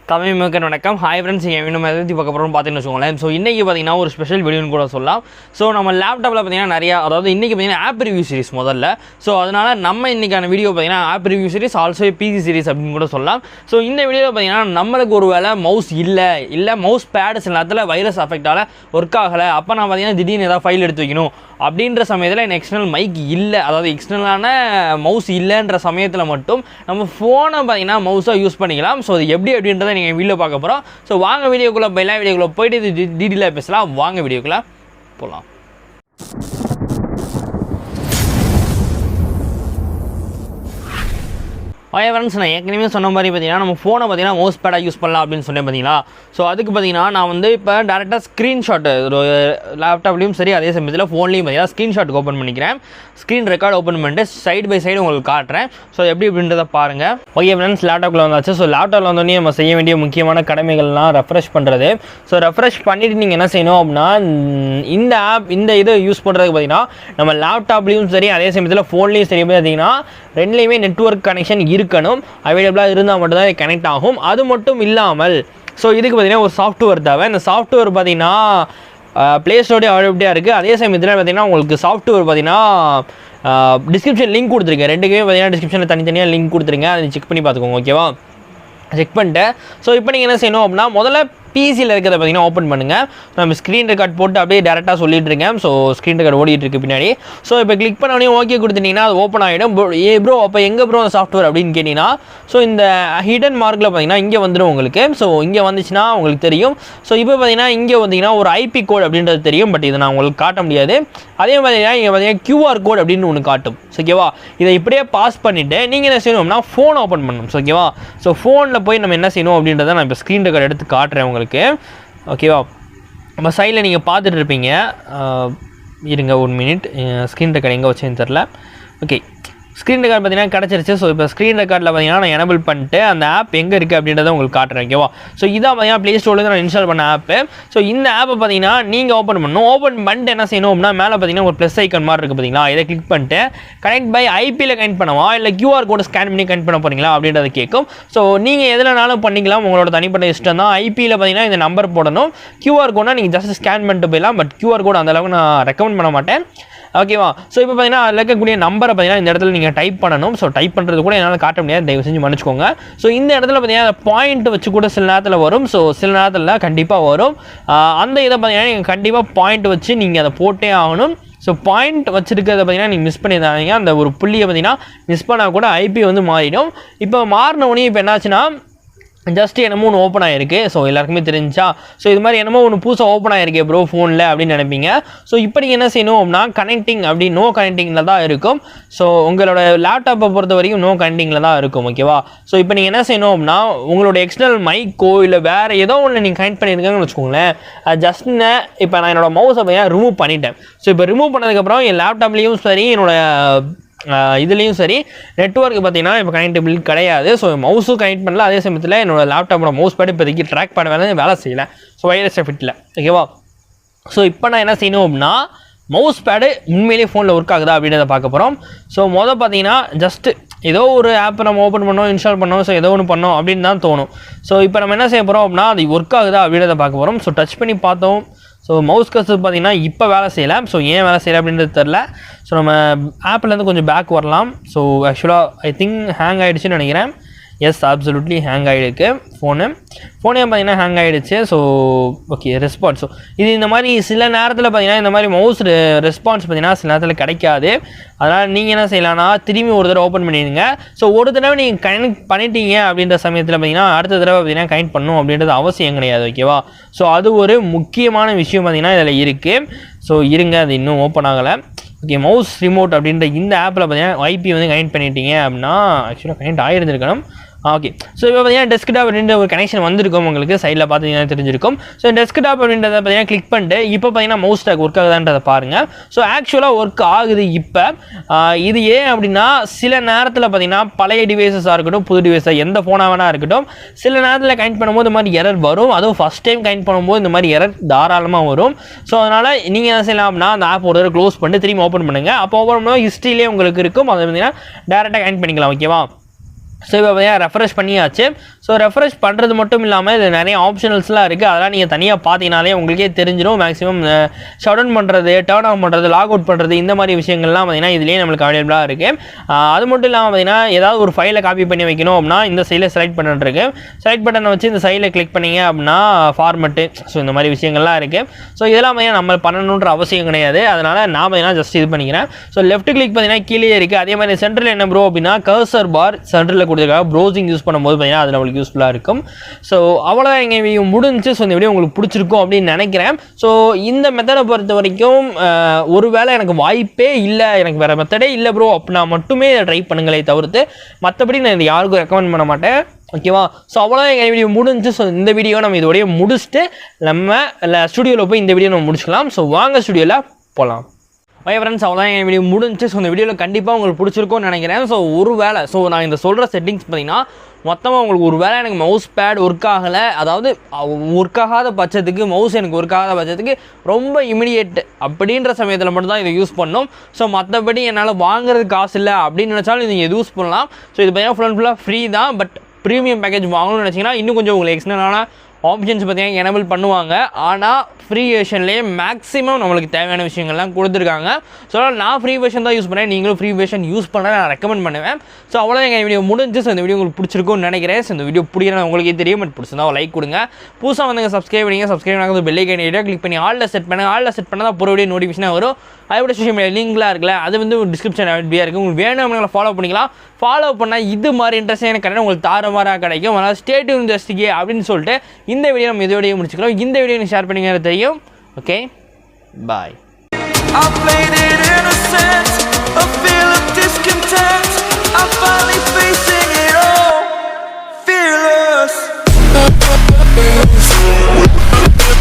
தமிழ் மக்கள் வணக்கம். Hi friends, இங்கே இன்னும் எதை பார்க்க போகிறோம் பார்த்தீங்கன்னு வச்சுக்கோங்களேன். ஸோ இன்றைக்கி பார்த்தீங்கன்னா ஒரு ஸ்பெஷல் வீடியோன்னு கூட சொல்லலாம். ஸோ நம்ம லேப்டாப்பில் பார்த்தீங்கன்னா நிறையா, அதாவது இன்றைக்கி பார்த்தீங்கன்னா ஆப் ரிவ்யூ சீரிஸ் முதல்ல. ஸோ அதனால் நம்ம இன்றைக்கான வீடியோ பார்த்தீங்கன்னா app review series, also PC series அப்படின்னு கூட சொல்லலாம். ஸோ இந்த வீடியோவில் பார்த்தீங்கன்னா நம்மளுக்கு ஒரு வேளை மவுஸ் இல்லை மவுஸ் பேடு சில நேரத்தில் வைரஸ் அஃபெக்டால் ஒர்க் ஆகலை, அப்போ நான் பார்த்தீங்கன்னா திடீர்னு ஏதாவது ஃபைல் எடுத்து வைக்கணும் அப்படின்ற சமயத்தில் எனக்கு எக்ஸ்டர்னல் மைக் இல்லை, அதாவது எக்ஸ்டர்னலான மவுஸ் இல்லைன்ற சமயத்தில் மட்டும் நம்ம ஃபோனை பார்த்தீங்கன்னா மவுஸாக யூஸ் பண்ணிக்கலாம். ஸோ அது எப்படி அப்படின்றத நீங்கள் வீடியோ பார்க்க போகிறோம். ஸோ வாங்க வீடியோக்குள்ளே போயிடலாம். வீடியோக்குள்ளே போயிட்டு இது டீட்டெயிலாக பேசலாம். வாங்க வீடியோக்குள்ளே போகலாம். ஓகே ஃப்ரெண்ட்ஸ், நான் ஏற்கனவே சொன்ன மாதிரி பார்த்தீங்கன்னா நம்ம ஃபோனை பார்த்தீங்கன்னா மவுஸ் பேடாக யூஸ் பண்ணலாம் அப்படின்னு சொன்னேன் பார்த்தீங்களா. ஸோ அதுக்கு பார்த்தீங்கன்னா நான் வந்து இப்போ டேரெக்டாக ஸ்க்ரீன்ஷாட் ஒரு லேப்டாப்லேயும் சரி, அதே சமயத்தில் ஃபோன்லேயும் பார்த்தீங்கன்னா ஸ்க்ரீன்ஷாட்டுக்கு ஓப்பன் பண்ணிக்கிறேன். ஸ்க்ரீன் ரெக்கார்டு ஓப்பன் பண்ணிட்டு சைடு பை சைடு உங்களுக்கு காட்டுறேன். ஸோ எப்படி அப்படின்றத பாருங்கள். ஓகே ஃப்ரெண்ட்ஸ், லேப்டாப்பில் வந்தாச்சு. ஸோ லேப்டாப்பில் வந்தோடனே நம்ம செய்ய வேண்டிய முக்கியமான கடமைகள்லாம் ரெஃப்ரெஷ் பண்ணுறது. ஸோ ரெஃப்ரெஷ் பண்ணிவிட்டு நீங்கள் என்ன செய்யணும் அப்படின்னா, இந்த இதை யூஸ் பண்ணுறதுக்கு பார்த்தீங்கன்னா நம்ம லேப்டாப்லேயும் சரி, அதே சமயத்தில் ஃபோன்லேயும் சரி பார்த்தீங்கன்னா ரெண்டுலேயுமே நெட்வொர்க் கனெக்ஷன் இருக்கணும். அவைலபிளாக இருந்தால் மட்டும்தான் கனெக்ட் ஆகும். அது மட்டும் இல்லாமல் ஸோ இதுக்கு பார்த்தீங்கன்னா ஒரு சாஃப்ட்வேர் தேவை. இந்த சாஃப்ட்வேர் பார்த்தீங்கன்னா ப்ளே ஸ்டோரே அவைலபிளாக இருக்குது. அதே சமயத்தில் பார்த்தீங்கன்னா உங்களுக்கு சாஃப்ட்வேர் பார்த்தீங்கன்னா டிஸ்கிரிப்ஷன் லிங்க் கொடுத்துருக்கேன். ரெண்டுக்குமே பார்த்தீங்கன்னா டிஸ்கிரிப்ஷனில் தனித்தனியாக லிங்க் கொடுத்துருங்க. அதை செக் பண்ணி பார்த்துக்கோங்க. ஓகேவா, செக் பண்ணிட்டேன். ஸோ இப்போ நீங்கள் என்ன செய்யணும் அப்படின்னா, முதல்ல பிசியில் இருக்கிறத பார்த்தீங்கன்னா ஓப்பன் பண்ணுங்கள். நம்ம ஸ்க்ரீன் ரெக்கார்ட் போட்டு அப்படியே டேரெக்டாக சொல்லிட்டு இருக்கேன். ஸோ ஸ்க்ரீன் ரெக்கார்ட் ஓடிட்டு இருக்கு பின்னாடி. ஸோ இப்போ கிளிக் பண்ணோடனே ஓகே கொடுத்துட்டிங்கன்னா அது ஓப்பன் ஆகிடும். ப்ரோ அப்போ எங்கே ப்ரோ அந்த சாஃப்ட்வேர் அப்படின்னு கேட்டிங்கன்னா, ஸோ இந்த ஹிடன் மார்க்கில் பார்த்தீங்கன்னா இங்கே வந்துடும் உங்களுக்கு. ஸோ இங்கே வந்துச்சுன்னா உங்களுக்கு தெரியும். ஸோ இப்போ பார்த்தீங்கன்னா இங்கே வந்தீங்கன்னா ஒரு ஐபி கோட் அப்படின்றது தெரியும். பட் இதை நான் உங்களுக்கு காட்ட முடியாது. அதே பார்த்தீங்கன்னா இங்கே பார்த்தீங்கன்னா QR கோட் அப்படின்னு ஒன்று காட்டும். ஓகேவா, இதை இப்படியே பாஸ் பண்ணிவிட்டு நீங்கள் என்ன செய்யணும் அப்படின்னா ஃபோன் ஓப்பன் பண்ணணும். ஓகேவா, ஸோ ஃபோனில் போய் நம்ம என்ன செய்யணும் அப்படின்றத நான் இப்போ ஸ்க்ரீன் ரெக்கார்ட் எடுத்து காட்டுறேன் உங்களுக்கு. ஓகேவா, நம்ம சைடில் நீங்கள் பார்த்துட்டு இருப்பீங்க. இருங்க 1 மினிட், ஸ்க்ரீன் ரெக்கார்ட் எங்கே வச்சேன்னு தெரில. ஓகே, ஸ்க்ரீன் ரெக்கார்ட் பார்த்தீங்கன்னா கிடச்சிருச்சு. ஸோ இப்போ ஸ்க்ரீன் ரெக்கார்டில் பார்த்தீங்கன்னா நான் எனபிள் பண்ணிட்டு அந்த ஆப் எங்கே இருக்குது அப்படின்றத உங்களுக்கு காட்டுறேன். ஓகேவா, ஸோ இதான் பார்த்தீங்கன்னா ப்ளே ஸ்டோர்லேருந்து நான் இன்ஸ்டால் பண்ண ஆப்பு. ஸோ இந்த ஆப்பை பார்த்தீங்கன்னா நீங்கள் ஓப்பன் பண்ணணும். ஓப்பன் பண்ணிட்டு என்ன செய்யணும் அப்படின்னா, மேலே பார்த்தீங்கன்னா ஒரு ப்ளஸ் ஐக்கன் மாதிரி இருக்குது பார்த்தீங்களா, இதை கிளிக் பண்ணிட்டு கனெக்ட் பை ஐபியில் கனெக்ட் பண்ணவா இல்லை QR கோடு ஸ்கேன் பண்ணி கனெக்ட் பண்ண போகிறீங்களா அப்படின்றத கேட்கும். ஸோ நீங்கள் எதுலனாலும் பண்ணிக்கலாம், உங்களோட தனிப்பட்ட இஷ்டம் தான். ஐபியில் பார்த்தீங்கன்னா இந்த நம்பர் போடணும். QR கோட்னா நீங்கள் ஜஸ்ட் ஸ்கேன் பண்ணிட்டு போயிடலாம். பட் QR கோட் அந்தளவுக்கு நான் ரெக்கமெண்ட் பண்ண மாட்டேன். ஓகேவா, ஸோ இப்போ பார்த்தீங்கன்னா அதில் இருக்கக்கூடிய நம்பரை பார்த்தீங்கன்னா இந்த இடத்துல நீங்கள் டைப் பண்ணணும். ஸோ டைப் பண்ணுறது கூட என்னால் காட்ட முடியாது, தயவு செஞ்சு மன்னிச்சுக்கோங்க. ஸோ இந்த இடத்துல பார்த்தீங்கன்னா பாயிண்ட் வச்சு கூட சில நேரத்தில் வரும். ஸோ சில நேரத்தில் கண்டிப்பாக வரும். அந்த இதை பார்த்தீங்கன்னா நீங்கள் கண்டிப்பாக பாயிண்ட் வச்சு நீங்கள் அதை போட்டே ஆகணும். ஸோ பாயிண்ட் வச்சுருக்கிறத பார்த்தீங்கன்னா நீங்கள் மிஸ் பண்ணிடுறாங்க. அந்த ஒரு புள்ளியை பார்த்தீங்கன்னா மிஸ் பண்ணால் கூட ஐபி வந்து மாறிடும். இப்போ மாறினோடனே இப்போ என்னாச்சுன்னா ஜஸ்ட் என்னமோ ஒன்று ஓப்பன் ஆகிருக்கு. ஸோ எல்லாருக்குமே தெரிஞ்சா, ஸோ இது மாதிரி என்னமோ ஒன்று புதுசாக ஓப்பன் ஆகிருக்கு ப்ரோ ஃபோனில் அப்படின்னு நினைப்பீங்க. ஸோ இப்போ நீங்கள் என்ன செய்யணும் அப்படின்னா, கனெக்டிங் அப்படி நோ கனெக்டிங்கில் தான் இருக்கும். ஸோ உங்களோட லேப்டாப்பை பொறுத்த வரைக்கும் நோ கனெக்டிங்கில் தான் இருக்கும். ஓகேவா, ஸோ இப்போ நீங்கள் என்ன செய்யணும் அப்படின்னா, உங்களோட எக்ஸ்டர்னல் மைக்கோ இல்லை வேறு ஏதோ ஒன்று நீங்கள் கனெக்ட் பண்ணியிருக்காங்கன்னு வச்சுக்கோங்களேன். ஜஸ்ட் இப்போ நான் என்னோடய மவுஸை பையன் ரிமூவ் பண்ணிட்டேன். ஸோ இப்போ ரிமூவ் பண்ணதுக்கப்புறம் என் லேப்டாப்லேயும் சரி, என்னோட இதுலேயும் சரி நெட்வொர்க் பார்த்தீங்கன்னா இப்போ கனெக்டபிள் கிடையாது. ஸோ மவுஸும் கனெக்ட் பண்ணல. அதே சமயத்தில் என்னோட லேப்டாப்போட மவுஸ் பேட் இப்போதைக்கு ட்ராக் பண்ண வேலை செய்யலை. ஸோ வைரஸ் ஃபிட்டில். ஓகேவா, ஸோ இப்போ நான் என்ன செய்யணும் அப்படின்னா, மவுஸ் பேடு உண்மையிலேயே ஃபோனில் ஒர்க் ஆகுதா அப்படின்றத பார்க்க போகிறோம். ஸோ பார்த்தீங்கன்னா ஜஸ்ட்டு ஏதோ ஒரு ஆப்பை நம்ம ஓப்பன் பண்ணோம், இன்ஸ்டால் பண்ணோம், ஸோ ஏதோ ஒன்று பண்ணோம் அப்படின்னு தான் தோணும். ஸோ இப்போ நம்ம என்ன செய்ய போகிறோம் அப்படின்னா, அது ஒர்க் ஆகுதா அப்படின்றத பார்க்க போகிறோம். ஸோ டச் பண்ணி பார்த்தோம். ஸோ மவுஸ் கர்சர் பார்த்தீங்கன்னா இப்போ வேலை செய்யலை. ஸோ ஏன் வேலை செய்யலை அப்படின்றது தெரில. ஸோ நம்ம ஆப்லேருந்து கொஞ்சம் பேக் வரலாம். ஸோ ஆக்சுவலாக ஐ திங்க் ஹேங் ஆகிடுச்சுன்னு நினைக்கிறேன். எஸ், அப்சல்யூட்லி ஹேங் ஆகிருக்கு ஃபோனே பார்த்தீங்கன்னா ஹேங் ஆகிடுச்சு. So okay, response. ஸோ இது இந்த மாதிரி சில நேரத்தில் பார்த்தீங்கன்னா இந்த மாதிரி மவுஸ் ரெஸ்பான்ஸ் பார்த்தீங்கன்னா சில நேரத்தில் கிடைக்காது. அதனால் நீங்கள் என்ன செய்யலாம்னா, திரும்பி ஒரு தடவை ஓப்பன் பண்ணிடுங்க. ஸோ ஒரு தடவை நீங்கள் கனெக்ட் பண்ணிட்டீங்க அப்படின்ற சமயத்தில் பார்த்தீங்கன்னா அடுத்த தடவை பார்த்தீங்கன்னா கனெக்ட் பண்ணணும் அப்படின்றது அவசியம் கிடையாது. ஓகேவா, ஸோ அது ஒரு முக்கியமான விஷயம் பார்த்தீங்கன்னா இதில் இருக்குது. ஸோ இருங்க, அது இன்னும் ஓப்பன் ஆகலை. ஓகே, மவுஸ் ரிமோட் அப்படின்ற இந்த ஆப்பில் பார்த்தீங்கன்னா ஐபி வந்து கனெக்ட் பண்ணிட்டீங்க அப்படின்னா ஆக்சுவலாக கனெக்ட் ஆகிருந்துருக்கணும். ஓகே, ஸோ இப்போ பார்த்தீங்கன்னா டெஸ்க்டாப் அப்படின்ற ஒரு கனெக்ஷன் வந்திருக்கும். உங்களுக்கு சைடில் பார்த்தீங்கன்னா தெரிஞ்சிருக்கும். ஸோ டெஸ்க்டாப் அப்படின்றத பார்த்தீங்கன்னா கிளிக் பண்ணிட்டு இப்போ பார்த்தீங்கன்னா மவுஸ் டாக் ஒர்க் ஆகுதான்றதை பாருங்கள். ஸோ ஆக்சுவலாக ஒர்க் ஆகுது. இப்போ இது ஏன் அப்படின்னா, சில நேரத்தில் பார்த்தீங்கன்னா பழைய டிவைஸஸாக இருக்கட்டும், புது டிவைஸாக எந்த ஃபோனாக வேணா இருக்கட்டும், சில நேரத்தில் கனெக்ட் பண்ணும்போது இந்த மாதிரி எரர் வரும். அதுவும் ஃபஸ்ட் டைம் கனெக்ட் பண்ணும்போது இந்த மாதிரி எரர் தாராளமாக வரும். ஸோ அதனால் நீங்கள் என்ன செய்யலாம் அப்படின்னா, அந்த ஆப் ஒரு தடவை க்ளோஸ் பண்ணிட்டு திரும்பி ஓப்பன் பண்ணுங்கள். அப்போ ஓப்பன் பண்ணும்போது ஹிஸ்ட்ரியிலே உங்களுக்கு இருக்கும். அதை பார்த்தீங்கன்னா டேரெக்டாக கனெக்ட் பண்ணிக்கலாம். ஓகேவா, ஸோ இப்போ பார்த்தீங்கன்னா ரெஃப்ரெஷ் பண்ணியாச்சு. ஸோ ரெஃப்ரெஷ் பண்ணுறது மட்டும் இல்லாமல் இதில் நிறைய ஆப்ஷனல்ஸ்லாம் இருக்குது. அதெல்லாம் நீங்கள் தனியாக பார்த்தீங்கனாலே உங்களுக்கே தெரிஞ்சிடும். மேக்ஸிமம் ஷட் டவுன் பண்ணுறது, டர்ன் ஆஃப் பண்ணுறது, லாக் அவுட் பண்ணுறது, இந்த மாதிரி விஷயங்கள்லாம் பார்த்தீங்கன்னா இதுலேயே நம்மளுக்கு அவைலபிளாக இருக்குது. அது மட்டும் இல்லாமல் பார்த்தீங்கன்னா ஏதாவது ஒரு ஃபைலை காப்பி பண்ணி வைக்கணும் அப்படின்னா இந்த சைடில் செலக்ட் பண்ணிட்டுருக்கு. செலக்ட் பட்டனை வச்சு இந்த சைடில் கிளிக் பண்ணிங்க அப்படின்னா ஃபார்மெட்டு, ஸோ இந்த மாதிரி விஷயங்கள்லாம் இருக்குது. ஸோ இதெல்லாம் பார்த்தீங்கன்னா நம்ம பண்ணணுன்ற அவசியம் கிடையாது. அதனால் நான் பார்த்தீங்கன்னா ஜஸ்ட் இது பண்ணிக்கிறேன். ஸோ லெஃப்ட் கிளிக் பார்த்தீங்கன்னா கீழே இருக்குது. அதே மாதிரி சென்டரில் என்ன ப்ரோ அப்படின்னா கர்சர் பார் சென்டரில் கொடுத்துருக்காங்க. ப்ரௌசிங் யூஸ் பண்ணும்போது பார்த்தீங்கன்னா அதில் உங்களுக்கு யூஸ்ஃபுல்லாக இருக்கும். ஸோ அவ்வளோதான் எங்கள் வீடியோ முடிஞ்சு. ஸோ இந்த வீடியோ உங்களுக்கு பிடிச்சிருக்கும் அப்படின்னு நினைக்கிறேன். ஸோ இந்த மெத்தடை பொறுத்த வரைக்கும் ஒருவேளை எனக்கு வாய்ப்பே இல்லை, எனக்கு வேறு மெத்தடே இல்லை ப்ரோ அப்படின்னா மட்டுமே இதை ட்ரை பண்ணுங்களே தவிர்த்து மற்றபடி நான் இதை யாருக்கும் ரெக்கமெண்ட் பண்ண மாட்டேன். ஓகேவா? ஸோ அவ்வளோதான் எங்கள் வீடியோ முடிஞ்சு. ஸோ இந்த வீடியோ நம்ம இதோடய முடிச்சுட்டு நம்ம ஸ்டுடியோவில் போய் இந்த வீடியோ நம்ம முடிச்சுக்கலாம். ஸோ வாங்க ஸ்டுடியோவில் போகலாம். ஓகே ஃப்ரெண்ட்ஸ், அவ்வளோதான் என் வீடியோ முடிஞ்சு. ஸோ இந்த வீடியோவில் கண்டிப்பாக உங்களுக்கு பிடிச்சிருக்கும்னு நினைக்கிறேன். ஸோ ஒரு வேளை நான் இந்த சொல்கிற செட்டிங்ஸ் பார்த்தீங்கன்னா மொத்தமாக உங்களுக்கு ஒரு வேளை எனக்கு மவுஸ் பேட் ஒர்க் ஆகலை, அதாவது ஒர்க் ஆகாத பட்சத்துக்கு, மவுஸ் எனக்கு ஒர்க் ஆகாத பட்சத்துக்கு ரொம்ப இமிடியேட் அப்படின்ற சமயத்தில் மட்டும்தான் இதை யூஸ் பண்ணணும். ஸோ மற்றபடி என்னால் வாங்குறது காசு இல்லை அப்படின்னு நினச்சாலும் நீங்கள் இது யூஸ் பண்ணலாம். ஸோ இது பார்த்தீங்கன்னா ஃபுல்லாக ஃப்ரீ தான். பட் ப்ரீமியம் பேக்கேஜ் வாங்கணும்னு நினச்சிங்கன்னா இன்னும் கொஞ்சம் உங்களுக்கு எக்ஸ்டர்னலான ஆப்ஷன்ஸ் பார்த்தீங்கன்னா எனபிள் பண்ணுவாங்க. ஆனால் ஃப்ரீ வெர்ஷன்லேயே மேக்ஸிமம் நம்மளுக்கு தேவையான விஷயங்கள்லாம் கொடுத்துருக்காங்க. ஸோ நான் ஃப்ரீ வெர்ஷன் தான் யூஸ் பண்ணேன். நீங்களும் ஃப்ரீ வெர்ஷன் யூஸ் பண்ண நான் ரெக்கமெண்ட் பண்ணுவேன். ஸோ அவ்வளோதான் எங்கள் வீடியோ முடிஞ்சு. ஸோ இந்த வீடியோ உங்களுக்கு பிடிச்சிருக்கும்னு நினைக்கிறேன். ஸோ இந்த வீடியோ பிடிக்கிறேன் உங்களுக்கே தெரியும். பட் பிடிச்சிருந்தா லைக் கொடுங்க. புதுசாக வந்து சப்ஸ்கிரைப் பண்ணிங்க. சப்ஸ்கிரைப் பண்ணாத பெல் ஐக்கான் ஐடியா கிளிக் பண்ணி ஆலில் செட் பண்ணுங்கள். ஆலில் செட் பண்ணால் தான் வீடியோ நோட்டிஃபிகேஷனாக வரும். அதோட சோஷியல் மீடியா லிங்க்லாம் இருக்குல்ல, அது வந்து டிஸ்கிரிப்ஷன் அப்படியே இருக்குது. உங்களுக்கு வேணும் அப்படின்னா ஃபாலோ பண்ணிக்கலாம். ஃபாலோ பண்ணால் இது மாதிரி இன்ட்ரெஸ்டான கரெக்டாக உங்களுக்கு தாறுமாறாக கிடைக்கும். அதனால் ஸ்டே டியூன் ஜஸ்டிகே அப்படின்னு சொல்லிட்டு இந்த வீடியோ நம்ம இதோடய முடிச்சுக்கிறோம். இந்த வீடியோ நீங்கள் ஷேர் பண்ணிங்க தெரியும். Okay, bye. I played it innocent, a feel of discontent. I finally